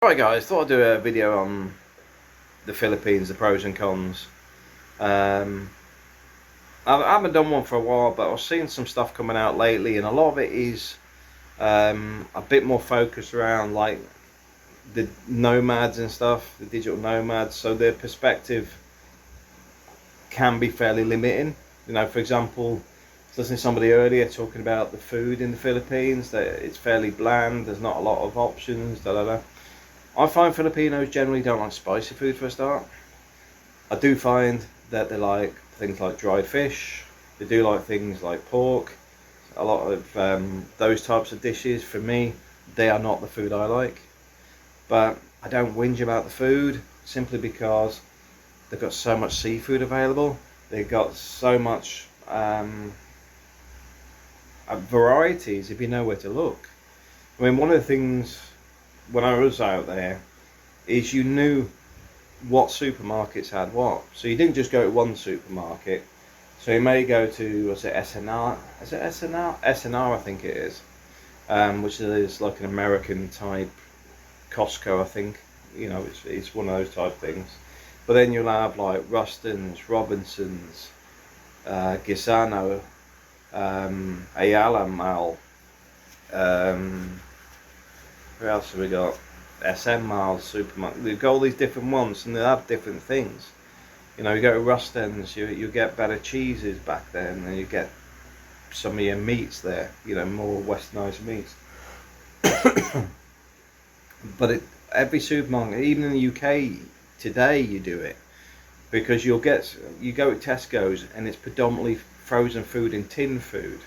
Alright guys, thought I'd do a video on the Philippines, the pros and cons. Um, I haven't done one for a while, but I've seen some stuff coming out lately, and a lot of it is a bit more focused around like the nomads and stuff, the digital nomads. So their perspective can be fairly limiting. You know, for example, I was listening to somebody earlier talking about the food in the Philippines, that it's fairly bland, there's not a lot of options, da da da. I find Filipinos generally don't like spicy food for a start. I do find that they like things like dried fish. They do like things like pork. A lot of those types of dishes, for me, they are not the food I like. But I don't whinge about the food simply because they've got so much seafood available. They've got so much varieties if you know where to look. I mean, one of the things when I was out there is you knew what supermarkets had what. So you didn't just go to one supermarket. So you may go to, was it SNR? Is it SNR? SNR, I think it is. Which is like an American type Costco, I think. You know, it's one of those type things. But then you'll have like Ruston's, Robinson's, Gisano, Ayala Mal. Who else have we got? SM Miles supermarket. We've got all these different ones, and they have different things. You know, you go to Ruston's, you get better cheeses back then, and you get some of your meats there. You know, more westernised meats. But every supermarket, even in the UK today, you do it because you go to Tesco's and it's predominantly frozen food and tin food.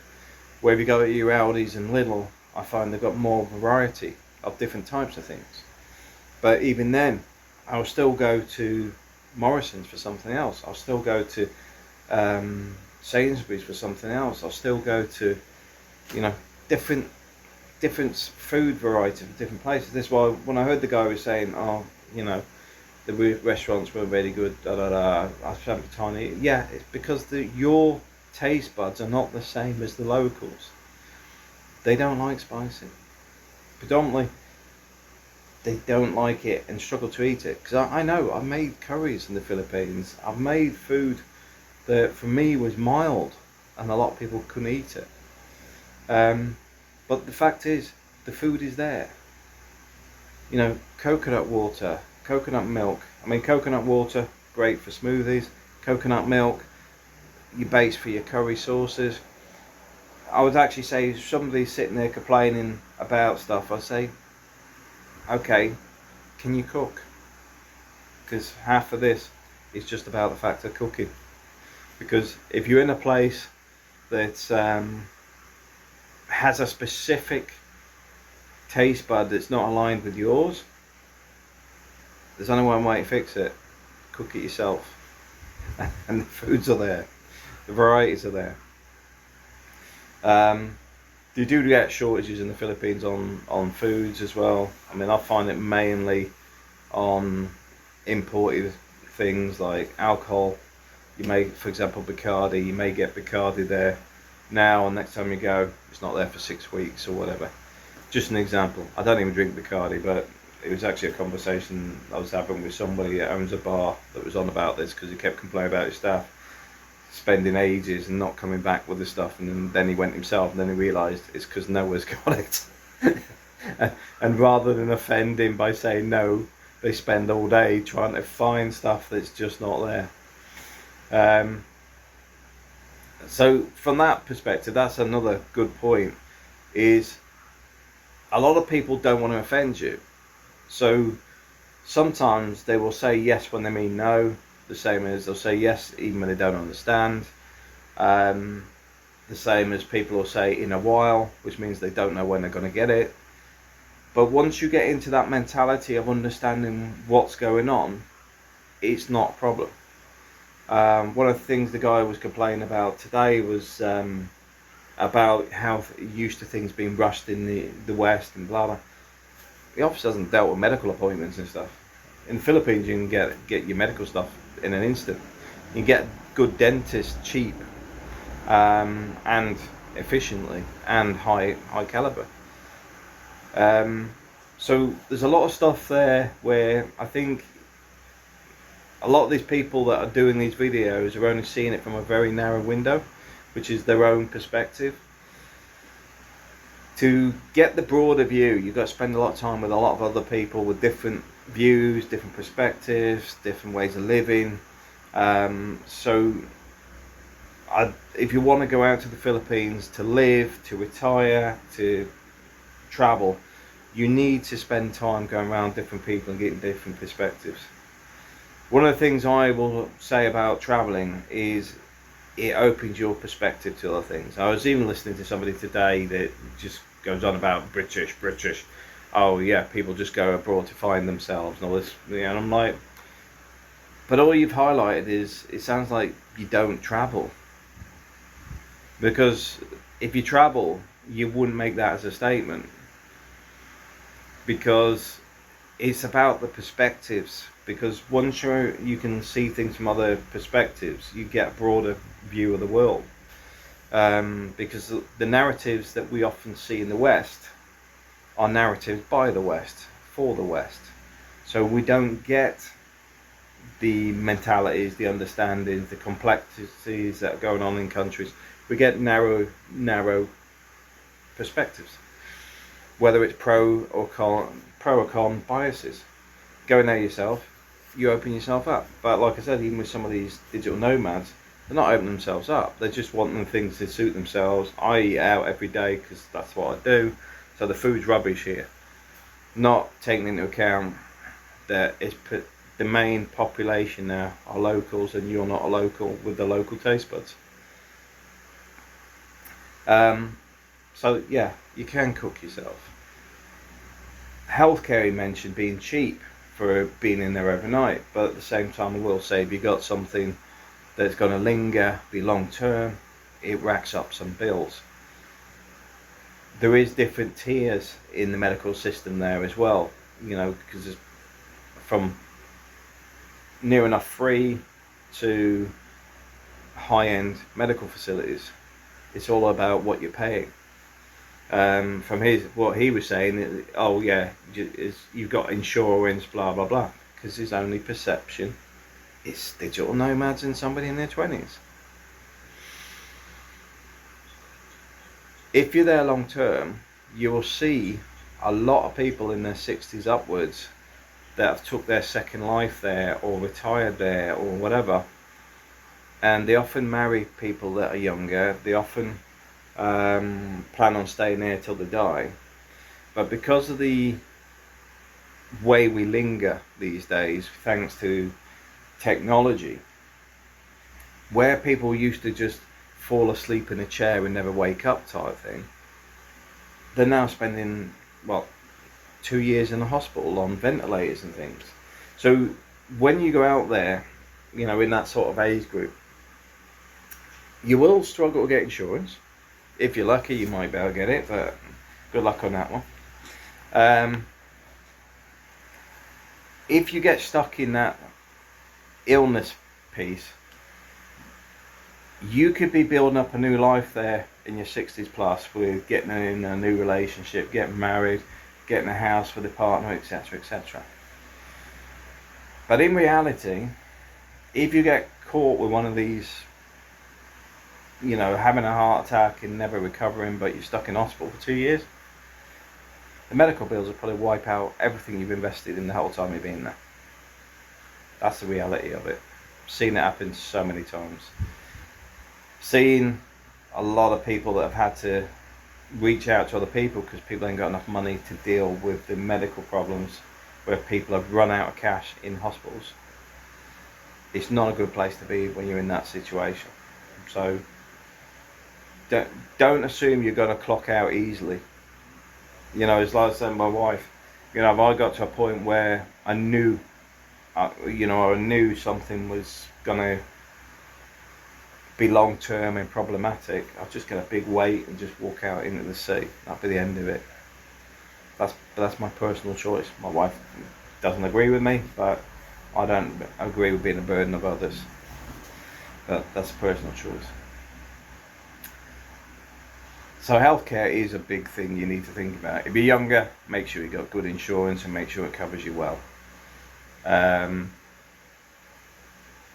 Where if you go to your Aldi's and Lidl, I find they've got more variety of different types of things. But even then, I'll still go to Morrison's for something else. I'll still go to Sainsbury's for something else. I'll still go to, you know, different food variety from different places. This is why when I heard the guy was saying, oh, you know, the restaurants were really good, da da da, I spent tiny. Yeah, it's because your taste buds are not the same as the locals. They don't like spicy. Predominantly, they don't like it and struggle to eat it. Because I know I've made curries in the Philippines. I've made food that for me was mild, and a lot of people couldn't eat it. But the fact is, the food is there. You know, coconut water, coconut milk. I mean, coconut water, great for smoothies. Coconut milk, your base for your curry sauces. I would actually say if somebody's sitting there complaining about stuff, I'd say, okay, can you cook? Because half of this is just about the fact of cooking. Because if you're in a place that has a specific taste bud that's not aligned with yours, there's only one way to fix it: cook it yourself. And the foods are there, the varieties are there. You do get shortages in the Philippines on foods as well. I mean, I find it mainly on imported things like alcohol. You may, for example, Bacardi, you may get Bacardi there now, and next time you go, it's not there for 6 weeks or whatever. Just an example. I don't even drink Bacardi, but it was actually a conversation I was having with somebody that owns a bar that was on about this because he kept complaining about his staff spending ages and not coming back with the stuff, and then he went himself, and then he realised it's because Noah's got it. And rather than offend him by saying no, they spend all day trying to find stuff that's just not there. So from that perspective, that's another good point, is a lot of people don't want to offend you. So sometimes they will say yes when they mean no. The same as they'll say yes even when they don't understand. The same as people will say in a while, which means they don't know when they're going to get it. But once you get into that mentality of understanding what's going on, it's not a problem. One of the things the guy was complaining about today was about how used to things being rushed in the West and blah blah. He obviously hasn't dealt with medical appointments and stuff. In the Philippines, you can get your medical stuff in an instant. You can get good dentists cheap, and efficiently, and high caliber. So there's a lot of stuff there where I think a lot of these people that are doing these videos are only seeing it from a very narrow window, which is their own perspective. To get the broader view, you've got to spend a lot of time with a lot of other people with different views, different perspectives, different ways of living. So if you want to go out to the Philippines to live, to retire, to travel, you need to spend time going around different people and getting different perspectives. One of the things I will say about traveling is it opens your perspective to other things. I was even listening to somebody today that just goes on about British. Oh yeah, people just go abroad to find themselves and all this. And I'm like, but all you've highlighted is, it sounds like you don't travel. Because if you travel, you wouldn't make that as a statement. Because it's about the perspectives. Because once you can see things from other perspectives, you get a broader view of the world. Because the narratives that we often see in the West are narratives by the West, for the West. So we don't get the mentalities, the understandings, the complexities that are going on in countries. We get narrow perspectives. Whether it's pro or con biases. Go in there yourself, you open yourself up. But like I said, even with some of these digital nomads, they're not opening themselves up. They just want things to suit themselves. I eat out every day because that's what I do. So the food's rubbish here. Not taking into account that the main population now are locals, and you're not a local with the local taste buds. So yeah, you can cook yourself. Healthcare, he mentioned being cheap for being in there overnight, but at the same time I will say, if you got something that's going to linger, be long term, it racks up some bills. There is different tiers in the medical system there as well, you know, because it's from near enough free to high-end medical facilities. It's all about what you're paying. From what he was saying, oh yeah, you've got insurance, blah blah blah, because his only perception is digital nomads and somebody in their 20s. If you're there long term, you will see a lot of people in their 60s upwards that have took their second life there, or retired there, or whatever, and they often marry people that are younger. They often plan on staying there till they die. But because of the way we linger these days, thanks to technology, where people used to just fall asleep in a chair and never wake up type thing, they're now spending 2 years in the hospital on ventilators and things. So when you go out there, you know, in that sort of age group, you will struggle to get insurance. If you're lucky, you might be able to get it, but good luck on that one. If you get stuck in that illness piece, you could be building up a new life there in your 60s plus, with getting in a new relationship, getting married, getting a house with a partner, etc, etc. But in reality, if you get caught with one of these, you know, having a heart attack and never recovering, but you're stuck in hospital for 2 years, the medical bills will probably wipe out everything you've invested in the whole time you've been there. That's the reality of it. I've seen it happen so many times. Seen a lot of people that have had to reach out to other people because people ain't got enough money to deal with the medical problems, where people have run out of cash in hospitals. It's not a good place to be when you're in that situation. So don't assume you're going to clock out easily. You know, as like I said to my wife, you know, if I got to a point where I knew, I knew something was going to be long term and problematic, I'd just get a big weight and just walk out into the sea. That'd be the end of it. That's my personal choice. My wife doesn't agree with me, but I don't agree with being a burden of others. But that's a personal choice. So healthcare is a big thing you need to think about. If you're younger, make sure you got good insurance and make sure it covers you well.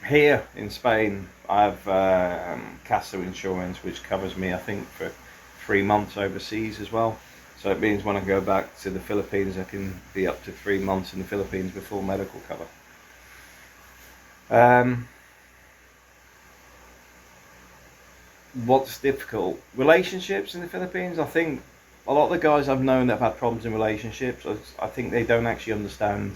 Here in Spain, I have Casa insurance, which covers me, I think, for 3 months overseas as well. So it means when I go back to the Philippines, I can be up to 3 months in the Philippines with full medical cover. What's difficult? Relationships in the Philippines. I think a lot of the guys I've known that have had problems in relationships, I think they don't actually understand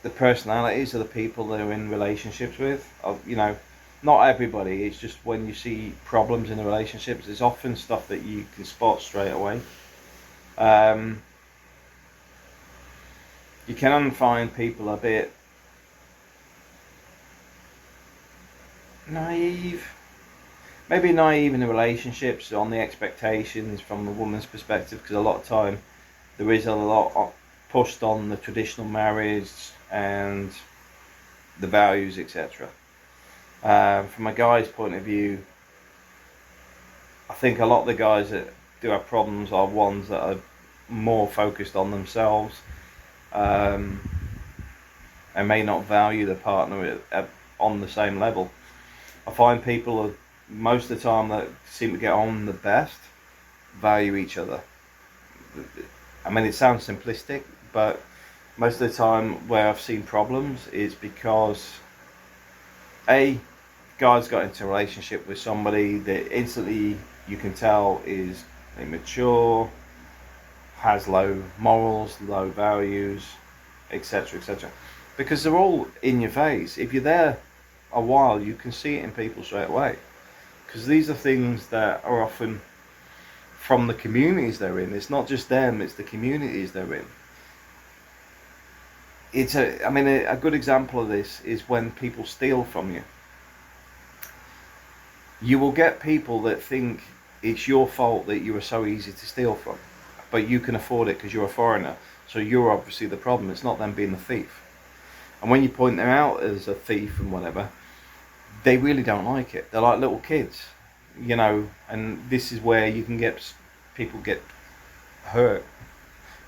the personalities of the people they're in relationships with. You know, not everybody. It's just when you see problems in the relationships, there's often stuff that you can spot straight away. You can find people a bit naive, maybe naive in the relationships on the expectations from the woman's perspective, because a lot of time there is a lot pushed on the traditional marriage and the values, etc. From a guy's point of view, I think a lot of the guys that do have problems are ones that are more focused on themselves, and may not value the partner on the same level. I find people most of the time that seem to get on the best value each other. I mean, it sounds simplistic, but most of the time where I've seen problems is because a guy's got into a relationship with somebody that instantly you can tell is immature, has low morals, low values, etc., etc. Because they're all in your face. If you're there a while, you can see it in people straight away. Because these are things that are often from the communities they're in. It's not just them, it's the communities they're in. A good example of this is when people steal from you. You will get people that think it's your fault that you are so easy to steal from, but you can afford it because you're a foreigner, so you're obviously the problem. It's not them being the thief. And when you point them out as a thief and whatever, they really don't like it. They're like little kids, you know, and this is where you can get people get hurt,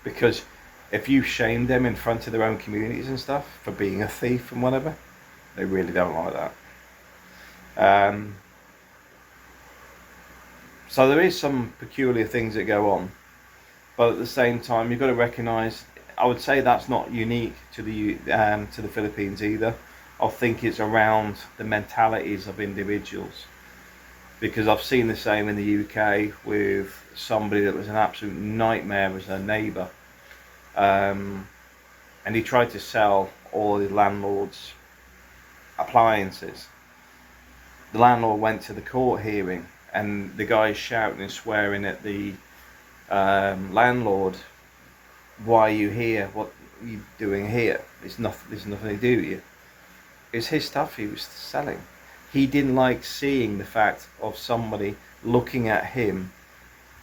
because if you shame them in front of their own communities and stuff for being a thief and whatever, they really don't like that. So there is some peculiar things that go on, but at the same time you've got to recognise, I would say that's not unique to the Philippines either. I think it's around the mentalities of individuals, because I've seen the same in the UK with somebody that was an absolute nightmare as a neighbour, and he tried to sell all his landlord's appliances. The landlord went to the court hearing, and the guy's shouting and swearing at the landlord, "Why are you here? What are you doing here? There's nothing to do with you." It's his stuff he was selling. He didn't like seeing the fact of somebody looking at him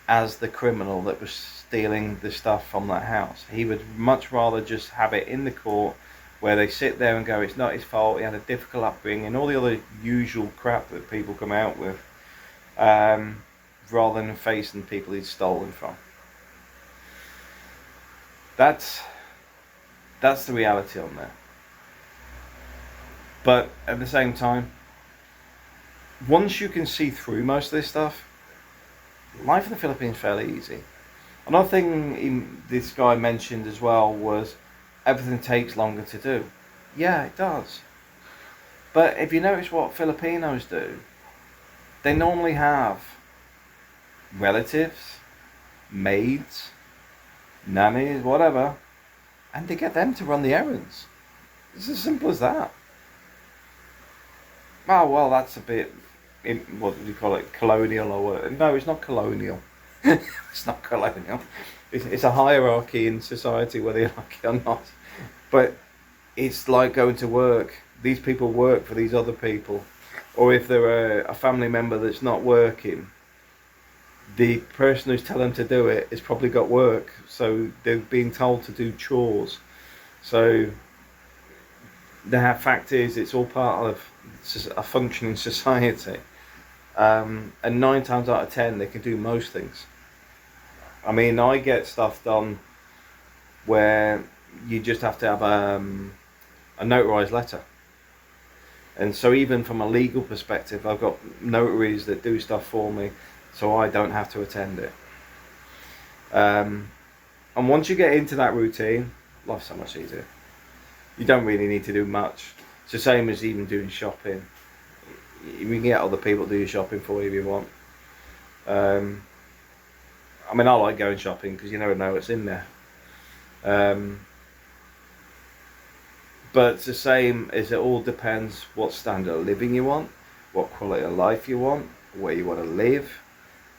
as the criminal that was stealing the stuff from that house. He would much rather just have it in the court where they sit there and go, it's not his fault, he had a difficult upbringing, and all the other usual crap that people come out with, rather than facing people he'd stolen from. That's the reality on there. But at the same time, once you can see through most of this stuff, life in the Philippines is fairly easy. Another thing this guy mentioned as well was everything takes longer to do. Yeah, it does. But if you notice what Filipinos do, they normally have relatives, maids, nannies, whatever, and they get them to run the errands. It's as simple as that. Oh, well, that's a bit, what do you call it, colonial or what? No, it's not colonial. It's not colonial. It's a hierarchy in society, whether you like it or not. But it's like going to work. These people work for these other people. Or if they're a family member that's not working, the person who's telling them to do it has probably got work. So they're being told to do chores. So the fact is, it's all part of a functioning society. And 9 times out of 10 they can do most things. I mean, I get stuff done where you just have to have a notarized letter. And so even from a legal perspective, I've got notaries that do stuff for me, so I don't have to attend it. And once you get into that routine, life's so much easier. You don't really need to do much. It's the same as even doing shopping. You can get other people to do your shopping for you if you want. I mean, I like going shopping because you never know what's in there. But it's the same as it all depends what standard of living you want, what quality of life you want, where you want to live,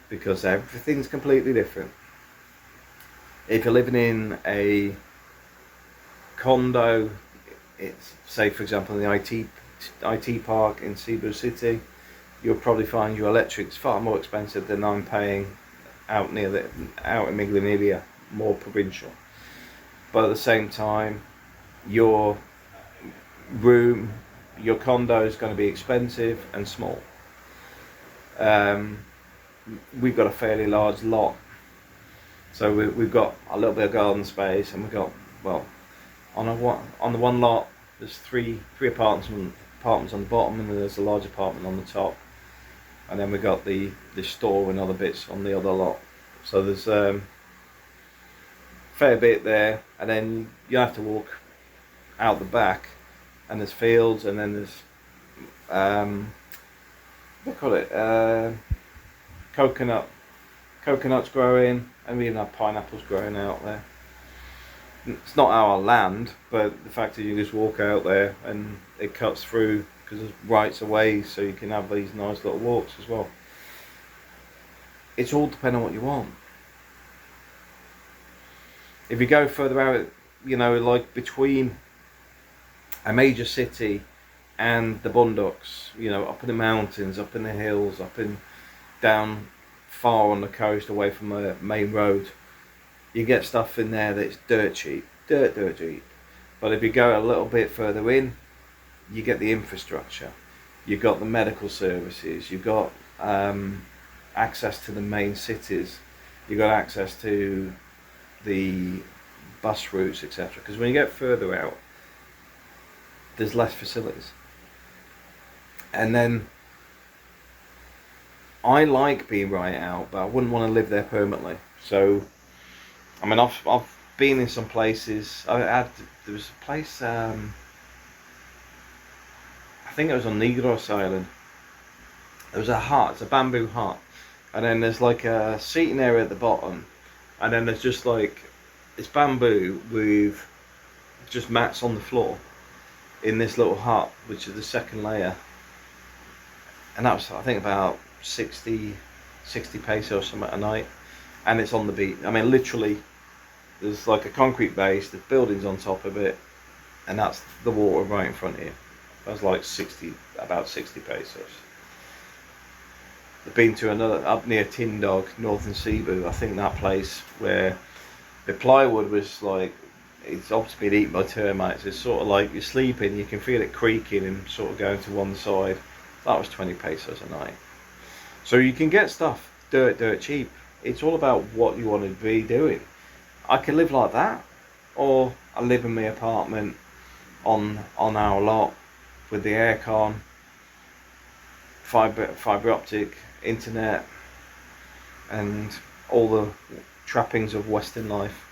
because everything's completely different. If you're living in a condo, it's, say for example in the IT park in Cebu City, you'll probably find your electric's far more expensive than I'm paying out in Miglinivia, more provincial. But at the same time, your condo is going to be expensive and small. We've got a fairly large lot, so we've got a little bit of garden space, and we've got, well, on the one lot there's three apartments on the bottom, and then there's a large apartment on the top, and then we got the store and other bits on the other lot. So there's a fair bit there, and then you have to walk out the back, and there's fields, and then there's what do they call it, coconuts growing, and we even have pineapples growing out there. It's not our land, but the fact is you just walk out there and it cuts through, because there's rights of way, so you can have these nice little walks as well. It's all depending on what you want. If you go further out, like between a major city and the boondocks, up in the mountains, up in the hills, down far on the coast away from the main road, you get stuff in there that's dirt cheap. But if you go a little bit further in, you get the infrastructure, you've got the medical services, you've got access to the main cities, you've got access to the bus routes, etc. Because when you get further out, there's less facilities. And then I like being right out, but I wouldn't want to live there permanently. So I mean, I've been in some places. There was a place, I think it was on Negros Island. There was a hut, it's a bamboo hut, and then there's like a seating area at the bottom, and then there's just like, it's bamboo with just mats on the floor in this little hut, which is the second layer. And that was, I think, about 60 pesos or something a night, and it's on the beach. I mean, literally, there's like a concrete base, there's buildings on top of it, and that's the water right in front of you. That was like about 60 pesos. I've been to another, up near Tindog, northern Cebu, I think that place where the plywood was like, it's obviously been eaten by termites. It's sort of like you're sleeping, you can feel it creaking and sort of going to one side. That was 20 pesos a night. So you can get stuff dirt cheap. It's all about what you want to be doing. I can live like that, or I live in my apartment on our lot with the aircon, fibre optic internet, and all the trappings of Western life,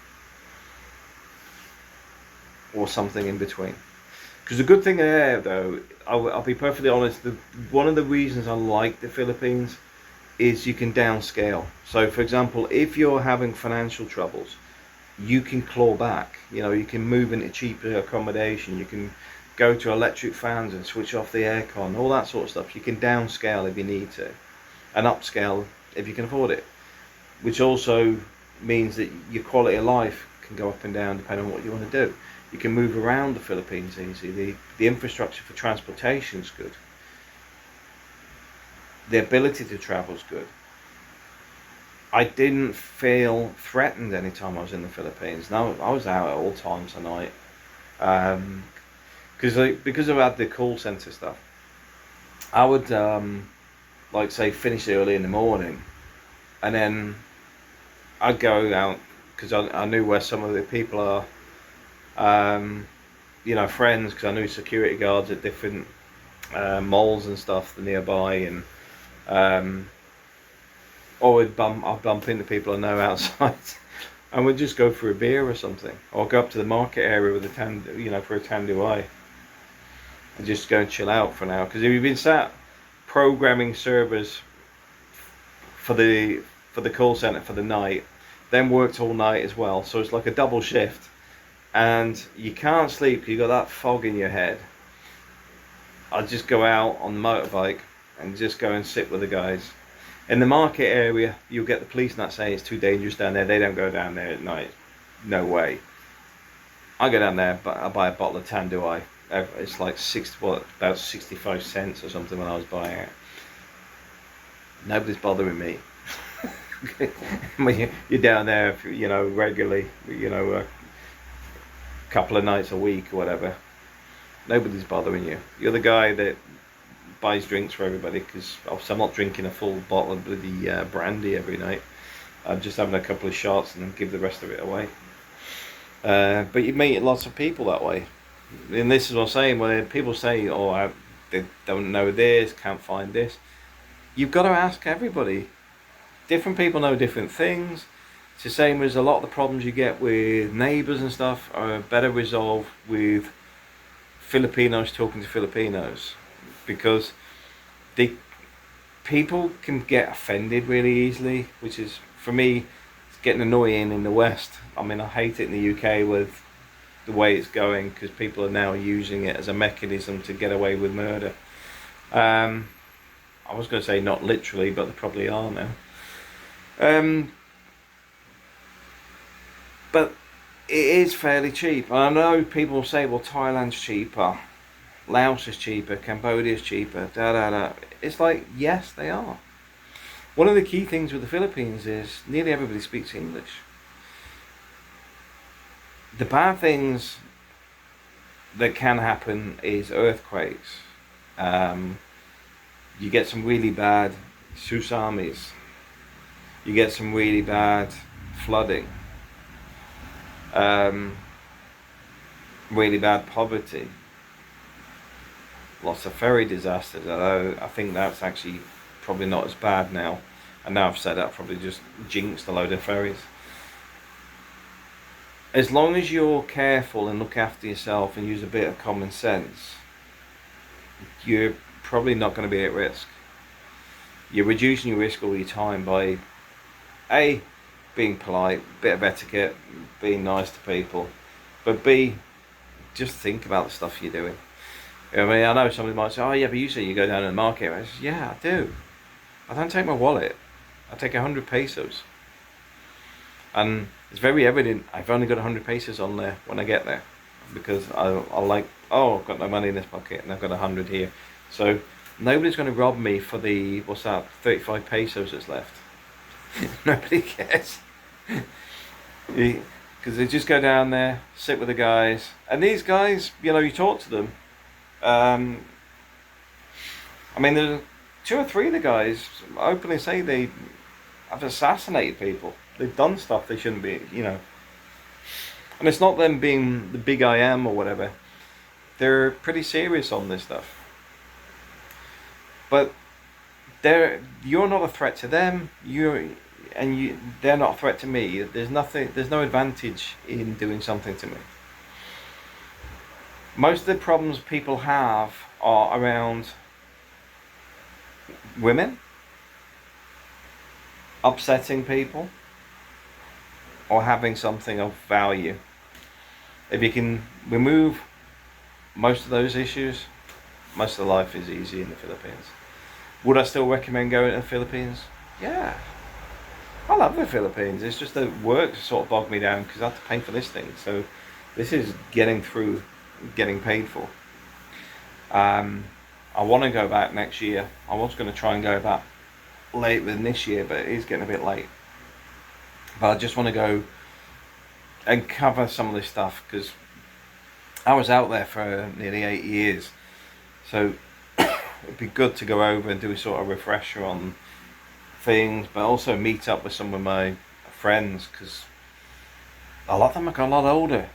or something in between. Because the good thing there, though, I'll be perfectly honest, one of the reasons I like the Philippines is you can downscale. So for example, if you're having financial troubles, you can claw back. You can move into cheaper accommodation, you can go to electric fans and switch off the aircon, all that sort of stuff. You can downscale if you need to, and upscale if you can afford it, which also means that your quality of life can go up and down depending on what you want to do. You can move around the Philippines easy. The infrastructure for transportation is good. The ability to travel is good. I didn't feel threatened anytime I was in the Philippines. No, I was out at all times of night. Because I had the call center stuff. I would like say finish early in the morning, and then I'd go out because I knew where some of the people are, friends, because I knew security guards at different malls and stuff nearby, and um, or I'd bump into people I know outside, and we'd just go for a beer or something, or go up to the market area with for a tandoori, and just go and chill out for an hour. Because if you've been sat programming servers for the call center for the night, then worked all night as well, so it's like a double shift, and you can't sleep because you got that fog in your head. I'd just go out on the motorbike and just go and sit with the guys. In the market area, you'll get the police not saying it's too dangerous down there. They don't go down there at night. No way. I go down there, but I buy a bottle of tandoori. It's like about 65 cents or something when I was buying it. Nobody's bothering me. When you're down there, regularly, a couple of nights a week or whatever, nobody's bothering you. You're the guy that buys drinks for everybody, because obviously I'm not drinking a full bottle of bloody brandy every night. I'm just having a couple of shots and then give the rest of it away. But you meet lots of people that way. And this is what I'm saying, when people say, oh, they don't know this, can't find this. You've got to ask everybody. Different people know different things. It's the same as a lot of the problems you get with neighbours and stuff are better resolved with Filipinos talking to Filipinos, because people can get offended really easily, which is, for me, it's getting annoying in the West. I mean, I hate it in the UK with the way it's going, because people are now using it as a mechanism to get away with murder. I was going to say not literally, but they probably are now. But it is fairly cheap. And I know people say, well, Thailand's cheaper, Laos is cheaper, Cambodia's cheaper, It's like, yes, they are. One of the key things with the Philippines is nearly everybody speaks English. The bad things that can happen is earthquakes. You get some really bad tsunamis. You get some really bad flooding. Really bad poverty. Lots of ferry disasters, although I think that's actually probably not as bad now. And now I've said that, probably just jinxed a load of ferries. As long as you're careful and look after yourself and use a bit of common sense, you're probably not going to be at risk. You're reducing your risk all the time by A, being polite, bit of etiquette, being nice to people, but B, just think about the stuff you're doing. I mean, I know somebody might say, oh yeah, but you say you go down to the market. I say, yeah, I do. I don't take my wallet. I take 100 pesos. And it's very evident I've only got 100 pesos on there when I get there, because I like, oh, I've got no money in this pocket and I've got 100 here. So nobody's going to rob me for the, 35 pesos that's left. Nobody cares. Because they just go down there, sit with the guys. And these guys, you talk to them. I mean, there's 2 or 3 of the guys openly say they have assassinated people. They've done stuff they shouldn't be, And it's not them being the big I am or whatever. They're pretty serious on this stuff. But you're not a threat to them. They're not a threat to me. There's no advantage in doing something to me. Most of the problems people have are around women, upsetting people, or having something of value. If you can remove most of those issues, most of the life is easy in the Philippines. Would I still recommend going to the Philippines? Yeah. I love the Philippines. It's just that work sort of bogged me down because I have to pay for this thing. So this is getting paid for. I want to go back next year. I was going to try and go back later than this year, but it is getting a bit late. But I just want to go and cover some of this stuff, because I was out there for nearly 8 years. So it'd be good to go over and do a sort of refresher on things, but also meet up with some of my friends, because a lot of them have got a lot older.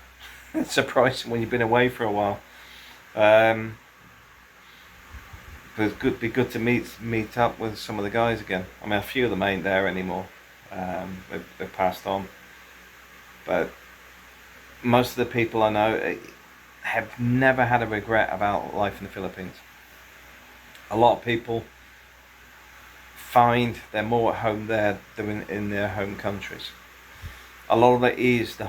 It's surprising when you've been away for a while. Um, but it'd be good to meet up with some of the guys again. I mean, a few of them ain't there anymore. They've passed on. But most of the people I know have never had a regret about life in the Philippines. A lot of people find they're more at home there than in their home countries. A lot of it is the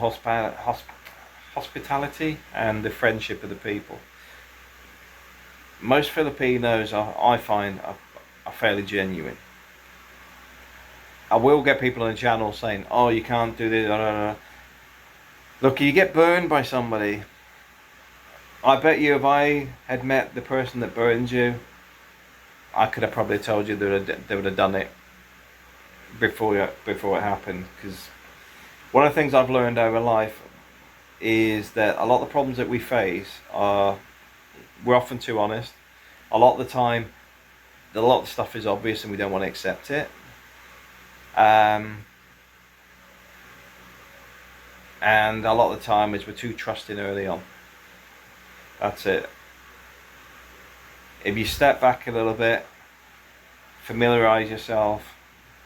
hospitality and the friendship of the people. Most Filipinos, I find, are fairly genuine. I will get people on the channel saying, "Oh, you can't do this." Look, you get burned by somebody. I bet you if I had met the person that burned you, I could have probably told you they would have done it before it happened. Because one of the things I've learned over life is that a lot of the problems that we face are, we're often too honest. A lot of the time, a lot of the stuff is obvious and we don't want to accept it. And a lot of the time is we're too trusting early on. That's it. If you step back a little bit, familiarize yourself,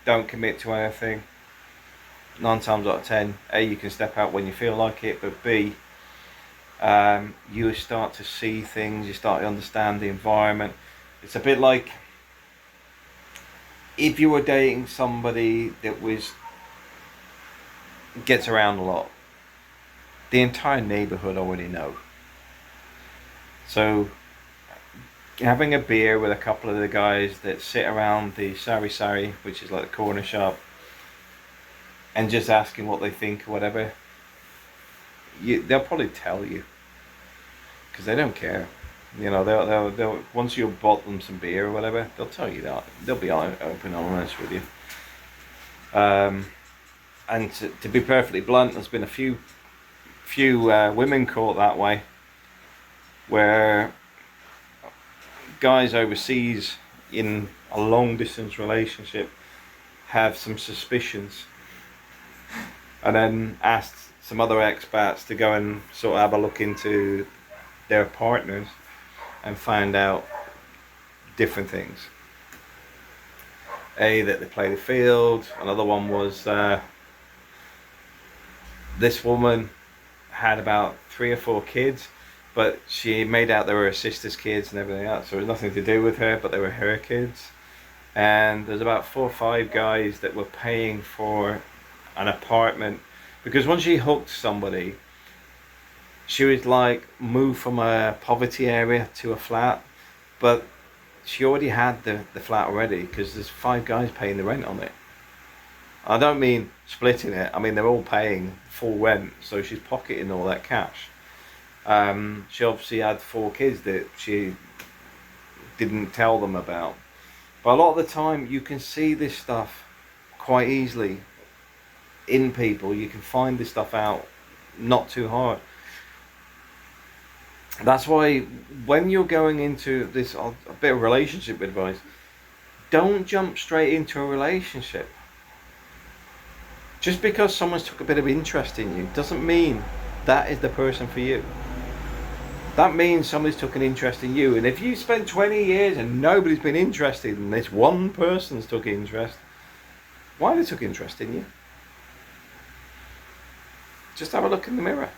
don't commit to anything, 9 times out of 10, A, you can step out when you feel like it, but B, you start to see things, you start to understand the environment. It's a bit like if you were dating somebody that gets around a lot, the entire neighborhood already know. So having a beer with a couple of the guys that sit around the sari-sari, which is like the corner shop, and just asking what they think or whatever, they'll probably tell you, because they don't care. You know, they'll once you've bought them some beer or whatever, they'll tell you that. They'll be open and honest with you. And to be perfectly blunt, there's been a few women caught that way, where guys overseas in a long distance relationship have some suspicions, and then asked some other expats to go and sort of have a look into their partners, and find out different things. That they play the field. Another one was this woman had about 3 or 4 kids, but she made out they were her sister's kids and everything else, so it was nothing to do with her, but they were her kids. And there's about 4 or 5 guys that were paying for an apartment, because once she hooked somebody, she was like moved from a poverty area to a flat, but she already had the flat already, because there's 5 guys paying the rent on it. I don't mean splitting it, I mean they're all paying full rent, so she's pocketing all that cash. She obviously had 4 kids that she didn't tell them about. But a lot of the time you can see this stuff quite easily in people. You can find this stuff out not too hard. That's why when you're going into this, a bit of relationship advice, don't jump straight into a relationship. Just because someone's took a bit of interest in you doesn't mean that is the person for you. That means somebody's took an interest in you, and if you spend 20 years and nobody's been interested and this one person's took interest, why they took interest in you? Just have a look in the mirror.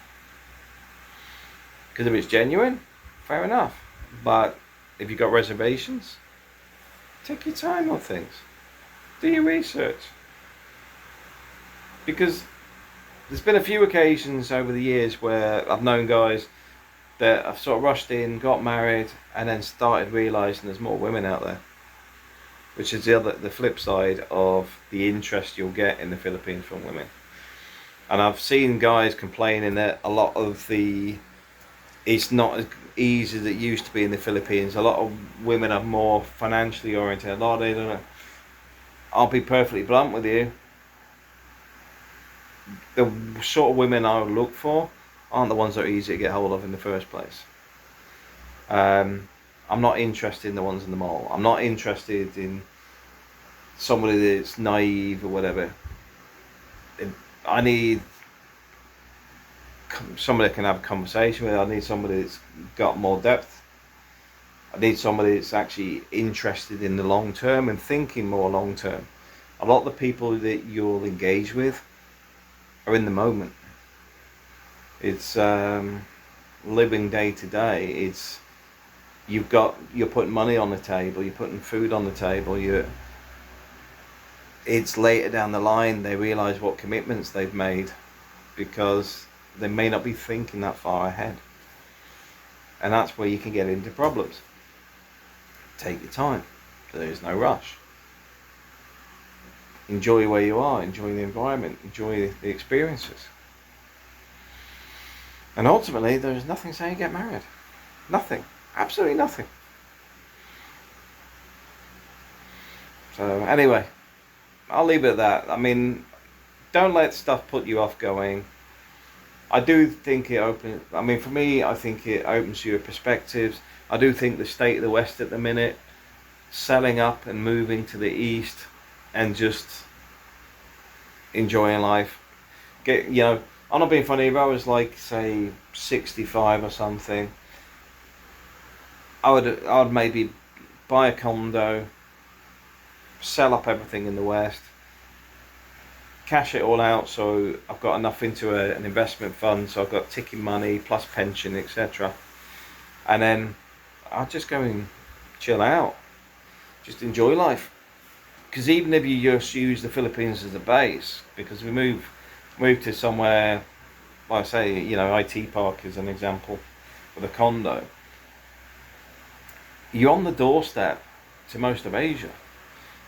Because if it's genuine, fair enough. But if you've got reservations, take your time on things. Do your research. Because there's been a few occasions over the years where I've known guys that have sort of rushed in, got married, and then started realising there's more women out there. Which is the flip side of the interest you'll get in the Philippines from women. And I've seen guys complaining that a lot of it's not as easy as it used to be in the Philippines. A lot of women are more financially oriented. A lot of they don't know. I'll be perfectly blunt with you. The sort of women I would look for aren't the ones that are easy to get hold of in the first place. I'm not interested in the ones in the mall. I'm not interested in somebody that's naive or whatever. I need somebody I can have a conversation with. I need somebody that's got more depth. I need somebody that's actually interested in the long term and thinking more long term. A lot of the people that you'll engage with are in the moment. It's living day to day. It's you're putting money on the table, you're putting food on the table. It's later down the line they realise what commitments they've made, because they may not be thinking that far ahead, and that's where you can get into problems. Take your time. There's no rush. Enjoy where you are, enjoy the environment, enjoy the experiences. And ultimately, there's nothing saying get married. Nothing. Absolutely nothing. So anyway, I'll leave it at that. I mean, don't let stuff put you off going. I do think it opens, I mean, for me, I think it opens your perspectives. I do think the state of the West at the minute, selling up and moving to the East and just enjoying life. I'm not being funny, if I was like, say, 65 or something, I'd maybe buy a condo, sell up everything in the West, cash it all out, so I've got enough into an investment fund, so I've got ticking money plus pension, etc. And then I'll just go and chill out, just enjoy life. Because even if you just use the Philippines as a base, because we move to somewhere, like I say, IT Park is an example, with a condo, you're on the doorstep to most of Asia.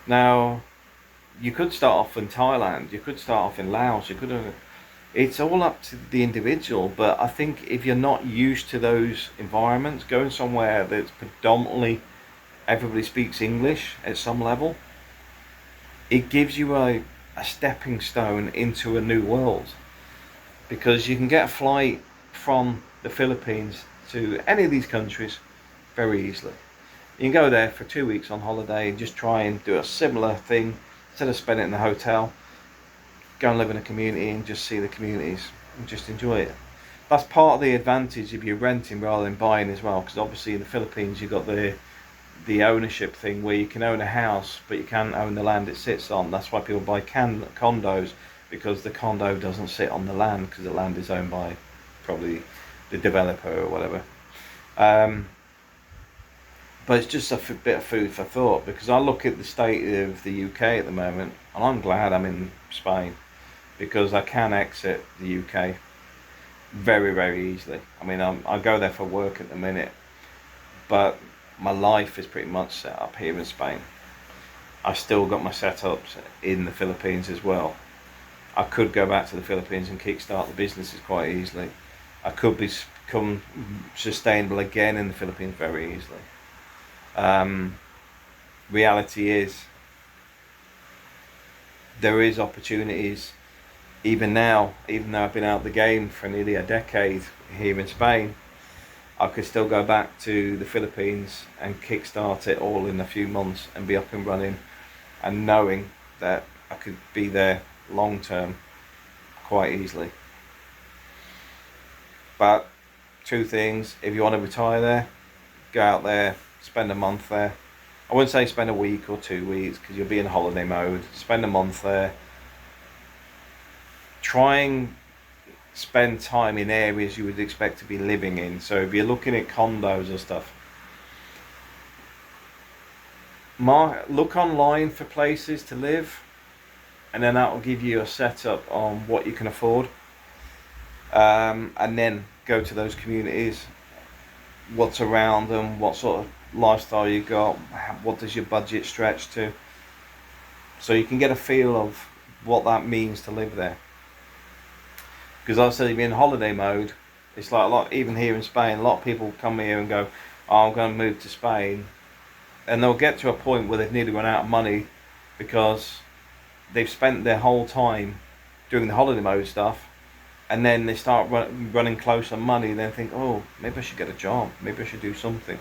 Now, you could start off in Thailand, you could start off in Laos, it's all up to the individual, but I think if you're not used to those environments, going somewhere that's predominantly everybody speaks English at some level, it gives you a stepping stone into a new world, because you can get a flight from the Philippines to any of these countries very easily. You can go there for 2 weeks on holiday and just try and do a similar thing. Instead of spending it in the hotel, go and live in a community and just see the communities and just enjoy it. That's part of the advantage if you're renting rather than buying as well, because obviously in the Philippines you've got the ownership thing where you can own a house but you can't own the land it sits on. That's why people buy condos, because the condo doesn't sit on the land, because the land is owned by probably the developer or whatever. But it's just a bit of food for thought, because I look at the state of the UK at the moment and I'm glad I'm in Spain, because I can exit the UK very, very easily. I mean, I go there for work at the minute, but my life is pretty much set up here in Spain. I still got my setups in the Philippines as well. I could go back to the Philippines and kickstart the businesses quite easily. I could become sustainable again in the Philippines very easily. Reality is, there is opportunities even now. Even though I've been out of the game for nearly a decade here in Spain, I could still go back to the Philippines and kickstart it all in a few months and be up and running, and knowing that I could be there long term quite easily. But two things: if you want to retire there, go out there, spend a month there. I wouldn't say spend a week or 2 weeks, because you'll be in holiday mode. Spend a month there. Try and spend time in areas you would expect to be living in. So if you're looking at condos or stuff, look online for places to live, and then that will give you a setup on what you can afford. And then go to those communities, what's around them, what sort of lifestyle you got, what does your budget stretch to, so you can get a feel of what that means to live there. Because I said, if you're in holiday mode, it's like even here in Spain, a lot of people come here and go, oh, I'm going to move to Spain, and they'll get to a point where they've nearly run out of money, because they've spent their whole time doing the holiday mode stuff, and then they start running close on money, then think, oh, maybe I should get a job, maybe I should do something.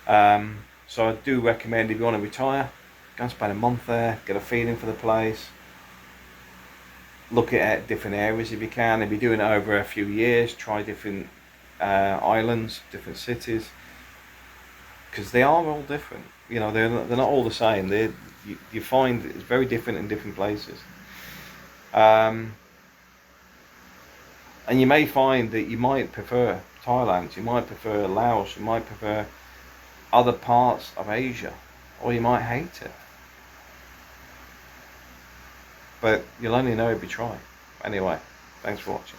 So I do recommend, if you want to retire, go and spend a month there, get a feeling for the place, look at different areas if you can. If you're doing it over a few years, try different islands, different cities, because they are all different. You know, they're not all the same. You find it's very different in different places. Um, and you may find that you might prefer Thailand, you might prefer Laos, you might prefer other parts of Asia, or you might hate it. But you'll only know if you try. Anyway, thanks for watching.